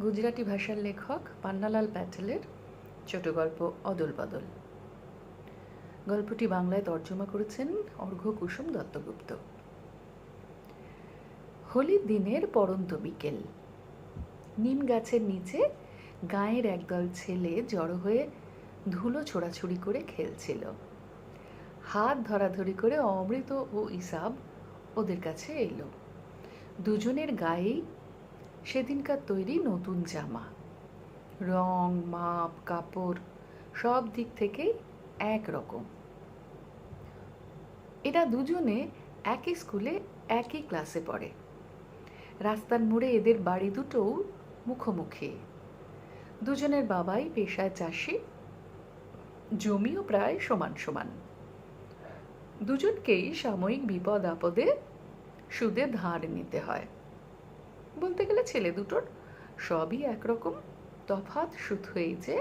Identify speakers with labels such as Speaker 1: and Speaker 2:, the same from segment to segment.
Speaker 1: গুজরাটি ভাষার লেখক পান্নালাল প্যাটেলের ছোট গল্প অদল বদল। গল্পটি বাংলায় তর্জমা করেছেন অর্ঘ্য কুসুম দত্তগুপ্ত। হোলির দিনের পড়ন্ত বিকেল। নিম গাছের নিচে গাঁয়ের একদল ছেলে জড়ো হয়ে ধুলো ছোড়াছুড়ি করে খেলছিল। হাত ধরাধরি করে অমৃত ও ইসাব ওদের কাছে এলো। দুজনের গায়েই সেদিনকার তৈরি নতুন জামা। রং, মাপ, কাপড় সব দিক থেকেই একরকম। এরা দুজনে একই স্কুলে একই ক্লাসে পড়ে। রাস্তার মোড়ে এদের বাড়ি দুটোও মুখোমুখি। দুজনের বাবাই পেশায় চাষি, জমিও প্রায় সমান সমান। দুজনকেই সাময়িক বিপদ আপদে সুদে ধার নিতে হয়। বলতে গেলে ছেলে দুটোর সবই একরকম। তফাৎ শুধু এই যে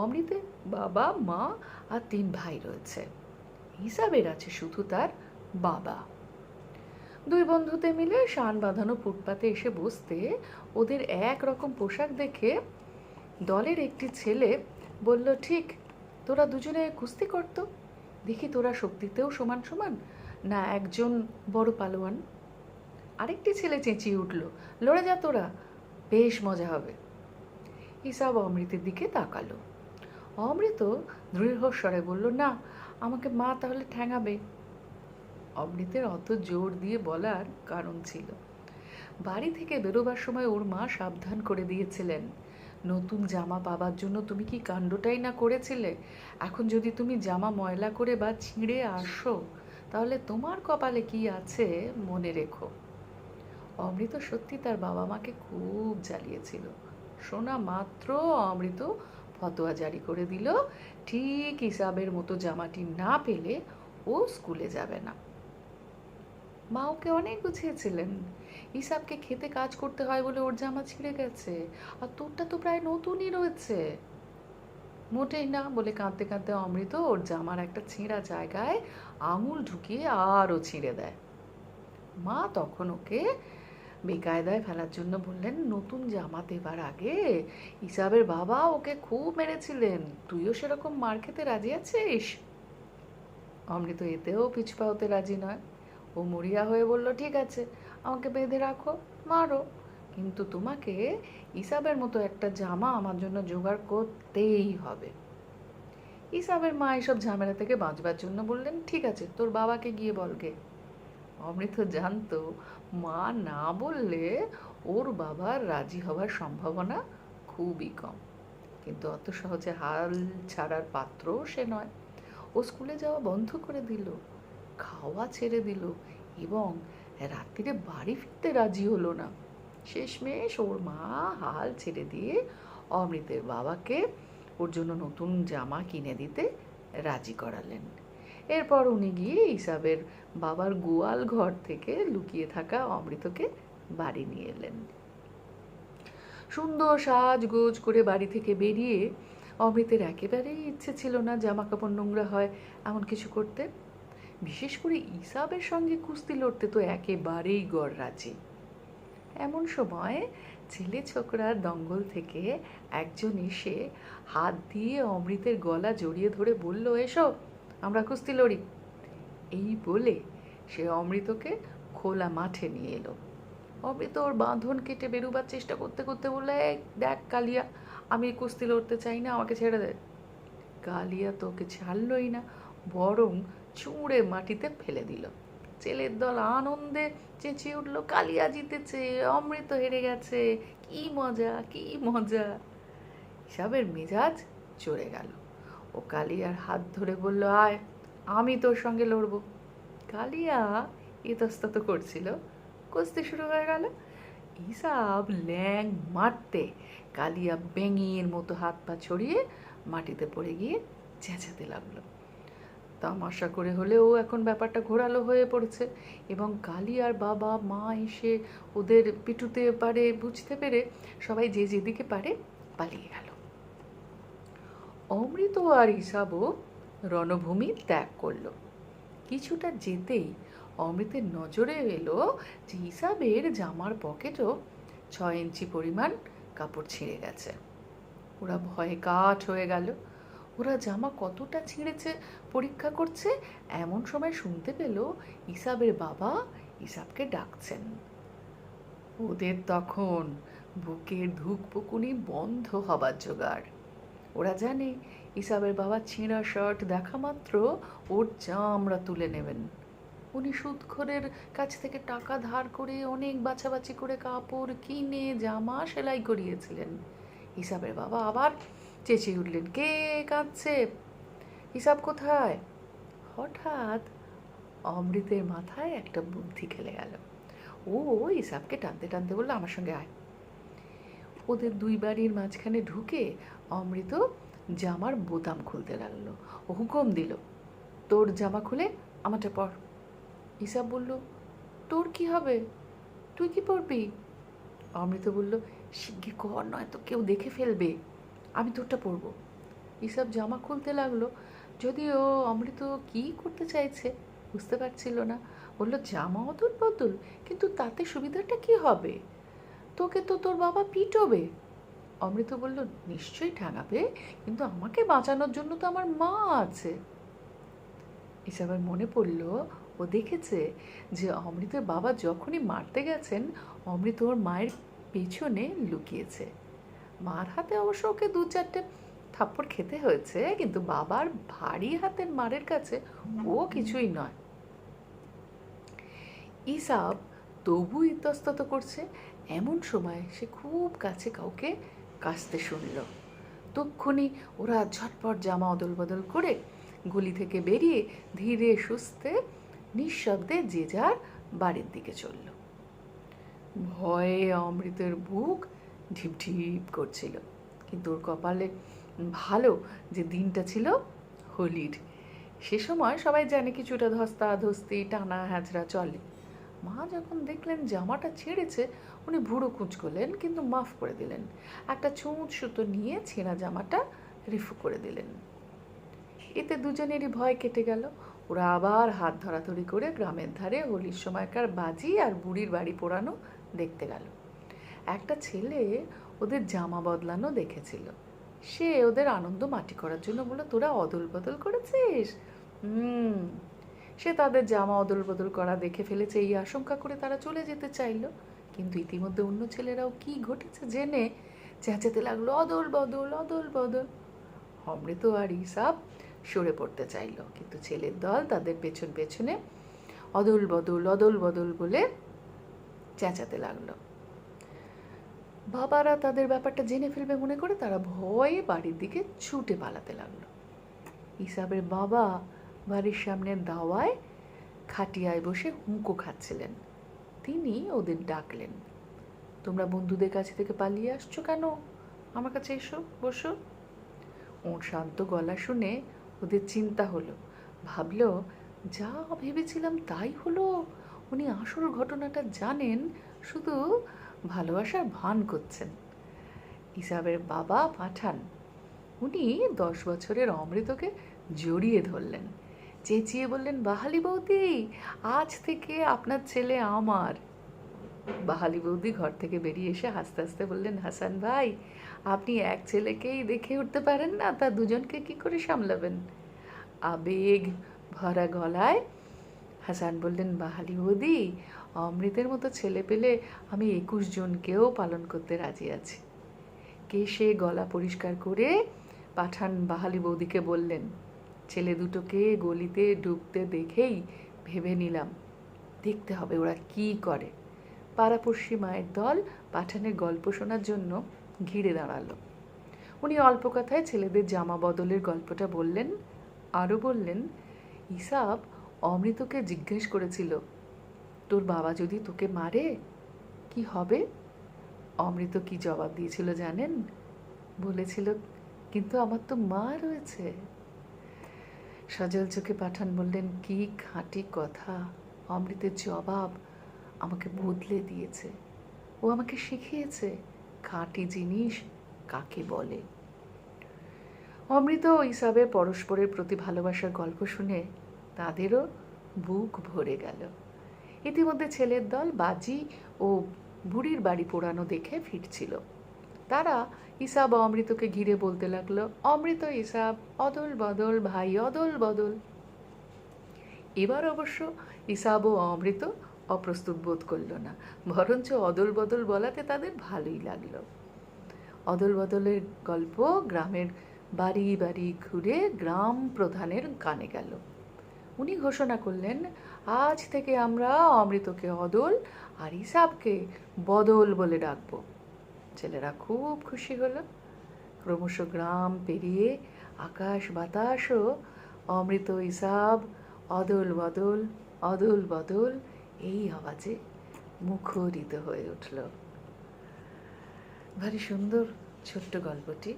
Speaker 1: অমৃতের বাবা, মা আর 3 ভাই রয়েছে। হিসাবের আছে শুধু তার বাবা। দুই বন্ধুতে মিলে শান বাঁধানো ফুটপাতে এসে বসতে ওদের একরকম পোশাক দেখে দলের একটি ছেলে বলল, ঠিক তোরা দুজনে কুস্তি করতো, দেখি তোরা শক্তিতেও সমান সমান, না একজন বড় পালোয়ান। আরেকটি ছেলে চেঁচিয়ে উঠল, লড়ে যা তোরা, বেশ মজা হবে। হিসাব অমৃতের দিকে তাকালো। অমৃত দৃঢ়স্বরে বলল, না, আমাকে মা তাহলে ঠ্যাঙাবে। অমৃতের অত জোর দিয়ে বলার কারণ ছিল। বাড়ি থেকে বেরোবার সময় ওর মা সাবধান করে দিয়েছিলেন, নতুন জামা পাবার জন্য তুমি কি কাণ্ডটাই না করেছিলে, এখন যদি তুমি জামা ময়লা করে বা ছিঁড়ে আসো তাহলে তোমার কপালে কি আছে মনে রেখো। অমৃত সত্যি তার বাবা মাকে খুব জ্বালিয়েছিল। শোনা মাত্র অমৃত ফতোয়া জারি করে দিল, ঠিক হিসাবের মতো জামাটি না পেলে ও স্কুলে যাবে না। মা ওকে অনেক বুঝিয়েছিলেন, হিসাবকে খেতে কাজ করতে হয় বলে ওর জামা ছিঁড়ে গেছে, আর তোরটা তো প্রায় নতুনই রয়েছে। মোটেই না বলে কাঁদতে কাঁদতে অমৃত ওর জামার একটা ছেঁড়া জায়গায় আঙুল ঢুকিয়ে আরও ছিঁড়ে দেয়। মা তখন ওকে বেকায়দায় ফেলার জন্য বললেন, নতুন জামা দেবার আগে হিসাবের বাবা ওকে খুব মেরেছিলেন, তুইও সেরকম মার খেতে রাজি আছিস? অমৃত এতেও পিছপা হতে রাজি নয়। ও মরিয়া হয়ে বলল, ঠিক আছে, আমাকে বেঁধে রাখো, মারো, কিন্তু তোমাকে ইসাবের মতো একটা জামা আমার জন্য জোগাড় করতেই হবে। ইসাবের মা এসব ঝামেলা থেকে বাঁচবার জন্য বললেন, ঠিক আছে, তোর বাবাকে গিয়ে বলগে। অমৃত জানতো মা না বললে ওর বাবার রাজি হওয়ার সম্ভাবনা খুবই কম, কিন্তু অত সহজে হাল ছাড়ার পাত্রও সে নয়। ও স্কুলে যাওয়া বন্ধ করে দিল, খাওয়া ছেড়ে দিল এবং রাত্রিরে বাড়ি ফিরতে রাজি হলো না। শেষমেশ ওর মা হাল ছেড়ে দিয়ে অমৃতের বাবাকে ওর জন্য নতুন জামা কিনে দিতে রাজি করালেন। এরপর উনি গিয়ে হিসাবের বাবার গোয়াল ঘর থেকে লুকিয়ে থাকা অমৃতকে বাড়ি নিয়ে এলেন। সুন্দর সাজগোজ করে বাড়ি থেকে বেরিয়ে অমৃতের একেবারেই ইচ্ছে ছিল না জামা কাপড় নোংরা হয় এমন কিছু করতে। বিশেষ করে ইসাবের সঙ্গে কুস্তি লড়তে তো একেবারেই গড়রাজি। এমন সময় ছেলে ছোকরার দঙ্গল থেকে একজন এসে হাত দিয়ে অমৃতের গলা জড়িয়ে ধরে বলল, এসো আমরা কুস্তি লড়ি। এই বলে সে অমৃতকে খোলা মাঠে নিয়ে এলো। অমৃত ওর বাঁধন কেটে বেরোবার চেষ্টা করতে করতে বললে, দেখ কালিয়া, আমি কুস্তি লড়তে চাই না, আমাকে ছেড়ে দে। কালিয়া তোকে ছাড়লই না, বরং চুঁড়ে মাটিতে ফেলে দিল। ছেলের দল আনন্দে চেঁচিয়ে উঠল, কালিয়া জিতেছে, অমৃত হেরে গেছে, কি মজা, কি মজা। হিসাবের মেজাজ চড়ে গেল। ও কালিয়ার হাত ধরে বলল, আয়, আমি তোর সঙ্গে লড়বো। কালিয়া ইতস্তত করছিল। কুস্তি শুরু হয়ে গেল। হিসাব ল্যাং মারতে কালিয়া ব্যাঙের মতো হাত পা ছড়িয়ে মাটিতে পড়ে গিয়ে চেঁচাতে লাগলো। তামাশা করে হলেও এখন ব্যাপারটা ঘোরালো হয়ে পড়েছে এবং কালিয়ার বাবা মা এসে ওদের পিটুতে পারে বুঝতে পেরে সবাই যে যেদিকে পারে পালিয়ে গেল। অমৃত আর হিসাবও রণভূমি ত্যাগ করলো। কিছুটা যেতেই অমৃতের নজরে এলো যে হিসাবের জামার পকেটও 6 ইঞ্চি পরিমাণ কাপড় ছিঁড়ে গেছে। ওরা ভয়ে কাঠ হয়ে গেল। ওরা জামা কতটা ছিঁড়েছে পরীক্ষা করছে। এমন সময় শুনতে পেল ইসাবের বাবা ইসাবকে ডাকছেন। ওদের তখন বুকের ধুকপুকুনি বন্ধ হবার জোগাড়। ওরা জানে ইসাবের বাবা ছেঁড়া শার্ট দেখা মাত্র ওর চামড়া তুলে নেবেন। উনি সুদখোরের কাছ থেকে টাকা ধার করে অনেক বাছাবাছি করে কাপড় কিনে জামা সেলাই করিয়েছিলেন। ইসাবের বাবা আবার চেঁচিয়ে উঠলেন, কে কাঁদছে? ইসাব কোথায়? হঠাৎ অমৃতের মাথায় একটা বুদ্ধি খেলে গেল। ও ইসাবকে টানতে টানতে বললো, আমার সঙ্গে আয়। ওদের দুই বাড়ির মাঝখানে ঢুকে অমৃত জামার বোতাম খুলতে লাগলো। ও হুকুম দিল, তোর জামা খুলে আমারটা পর। ইসাব বলল, তোর কি হবে? তুই কি পরবি? অমৃত বলল, শিগগির কর, নয় তো কেউ দেখে ফেলবে, আমি তোরটা পরবো। ইসাব জামা খুলতে লাগলো, যদিও অমৃত কি করতে চাইছে বুঝতে পারছিল না। বলল, জামা অদল বদল, কিন্তু তাতে সুবিধাটা কি হবে? তোকে তো তোর বাবা পিটবে। অমৃত বলল, নিশ্চয়ই ঠ্যাঙাবে, কিন্তু আমাকে বাঁচানোর জন্য তো আমার মা আছে। ইসাবের মনে পড়ল, ও দেখেছে যে অমৃতের বাবা যখনই মারতে গেছেন অমৃত ওর মায়ের পেছনে লুকিয়েছে। মার হাতে অবশ্য ওকে দু চারটে থাপ্পড় খেতে হয়েছে, কিন্তু বাবার ভারী হাতের মারের কাছে ও কিছুই নয়। ইসাব তবু ইতস্তত করছে। এমন সময় সে খুব কাছে কাউকে কাশতে শুনল। তক্ষুনি ওরা ঝটপট জামা অদল বদল করে গলি থেকে বেরিয়ে ধীরে সুস্থে নিঃশব্দে যে যার বাড়ির দিকে চলল। ভয়ে অমৃতের বুক ঢিপ ঢিপ করছিল, কিন্তু ওর কপালে ভালো যে দিনটা ছিল হোলির। সে সময় সবাই জানে কিছুটা ধস্তাধস্তি টানা হ্যাচড়া চলে। মা যখন দেখলেন জামাটা ছেড়েছে উনি ভুরু কুঁচকলেন, কিন্তু মাফ করে দিলেন। একটা ছুঁচ সুতো নিয়ে ছেঁড়া জামাটা রিফু করে দিলেন। এতে দুজনেরই ভয় কেটে গেল। ওরা আবার হাত ধরাধরি করে গ্রামের ধারে হোলির সময়কার বাজি আর বুড়ির বাড়ি পোড়ানো দেখতে গেল। একটা ছেলে ওদের জামা বদলানো দেখেছিল। সে ওদের আনন্দ মাটি করার জন্য বলল, তোরা অদল বদল করেছিস? সে তাদের জামা অদল বদল করা দেখে ফেলেছে এই আশঙ্কা করে তারা চলে যেতে চাইল, কিন্তু ইতিমধ্যে অন্য ছেলেরাও কি ঘটেছে জেনে চেঁচাতে লাগলো, অদল বদল, অদল বদল। অমৃত আর ইসাব সরে পড়তে চাইল, কিন্তু ছেলের দল তাদের পেছন পেছনে অদল বদল, অদল বদল বলে চেঁচাতে লাগলো। বাবারা তাদের ব্যাপারটা জেনে ফেলবে মনে করে তারা ভয়ে বাড়ির দিকে ছুটে পালাতে লাগলো। ইসাবের বাবা বাড়ির সামনে দাওয়ায় খাটিয়ায় বসে হুঁকো খাচ্ছিলেন। তিনি ওদের ডাকলেন, তোমরা বন্ধুদের কাছে থেকে পালিয়ে আসছো কেন? আমার কাছে এসো, বসো। ওর শান্ত গলা শুনে ওদের চিন্তা হলো। ভাবলো, যা ভেবেছিলাম তাই হলো। উনি আসল ঘটনাটা জানেন, শুধু ভালোবাসার ভান করছেন। ইসাবের বাবা পাঠান, উনি 10 বছরের অমৃতকে জড়িয়ে ধরলেন, চেঁচিয়ে বললেন, বাহালি বৌদি, আজ থেকে আপনার ছেলে আমার। বাহালি বৌদি ঘর থেকে বেরিয়ে এসে হাসতে হাসতে বললেন, হাসান ভাই, আপনি এক ছেলেকেই দেখে উঠতে পারেন না, তা দুজনকে কি করে সামলাবেন? আবেগ ভরা গলায় হাসান বললেন, বাহালি বৌদি, অমৃতের মতো ছেলে পেলে আমি 21 জনকেও পালন করতে রাজি আছি। কেশে গলা পরিষ্কার করে পাঠান বাহালি বৌদিকে বললেন, ছেলে দুটোকে গলিতে ডুবতে দেখেই ভেবে নিলাম, দেখতে হবে ওরা কি করে। পাড়াপড়শি মায়ের দল পাঠানের গল্প শোনার জন্য ঘিরে দাঁড়ালো। উনি অল্প কথায় ছেলেদের জামা বদলের গল্পটা বললেন। আরও বললেন, ইসাব অমৃতকে জিজ্ঞেস করেছিল, তোর বাবা যদি তোকে মারে কি হবে? অমৃত কি জবাব দিয়েছিল জানেন? বলেছিল, কিন্তু আমার তো মা রয়েছে। সজল চোখে পাঠান বললেন, কি খাঁটি কথা। অমৃতের জবাব আমাকে বদলে দিয়েছে। ও আমাকে শিখিয়েছে খাঁটি জিনিস কাকে বলে। অমৃত ও ইসাবের পরস্পরের প্রতি ভালোবাসার গল্প শুনে তাদেরও বুক ভরে গেল। ইতিমধ্যে ছেলের দল বাজি ও বুড়ির বাড়ি পোড়ানো দেখে ফিরছিল। তারা ইসাব ও অমৃতকে ঘিরে বলতে লাগলো, অমৃত ইসাব অদল বদল ভাই, অদল বদল। এবার অবশ্য ইসাব ও অমৃত অপ্রস্তুত বোধ করল না, বরঞ্চ অদল বদল বলাতে তাদের ভালোই লাগলো। অদল বদলের গল্প গ্রামের বাড়ি বাড়ি ঘুরে গ্রাম প্রধানের কানে গেল। উনি ঘোষণা করলেন, আজ থেকে আমরা অমৃতকে অদল আর ইসাবকে বদল বলে ডাকব। ছেলেরা খুব খুশি হলো। ক্রমশ গ্রাম পেরিয়ে আকাশ বাতাসও অমৃত ইসাব অদল বদল, অদল বদল এই আওয়াজে মুখরিত হয়ে উঠল। ভারী সুন্দর ছোট্ট গল্পটি।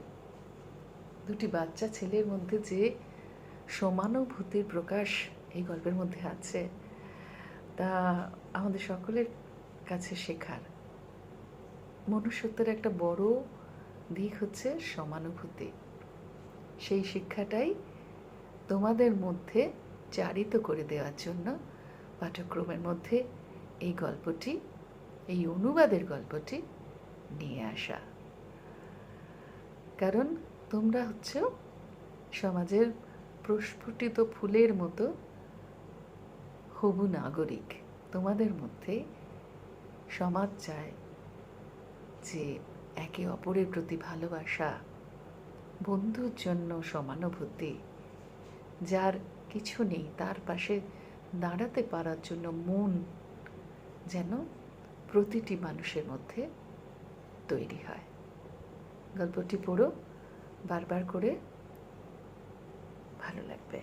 Speaker 1: দুটি বাচ্চা ছেলের মধ্যে যে সমানুভূতির প্রকাশ এই গল্পের মধ্যে আছে, তা আমাদের সকলের কাছে শেখার। মনুষ্যত্বের একটা বড় দিক হচ্ছে সমানুভূতি। সেই শিক্ষাটাই তোমাদের মধ্যে চারিত করে দেওয়ার জন্য পাঠ্যক্রমের মধ্যে এই গল্পটি, এই অনুবাদের গল্পটি নিয়ে আসা। কারণ তোমরা হচ্ছ সমাজের প্রস্ফুটিত ফুলের মতো হবু নাগরিক। তোমাদের মধ্যে সমাজ চায় যে একে অপরের প্রতি ভালোবাসা, বন্ধুর জন্য সমানুভূতি, যার কিছু নেই তার পাশে দাঁড়াতে পারার জন্য মন যেন প্রতিটি মানুষের মধ্যে তৈরি হয়। গল্পটি পড়ো, বারবার করে, ভালো লাগবে।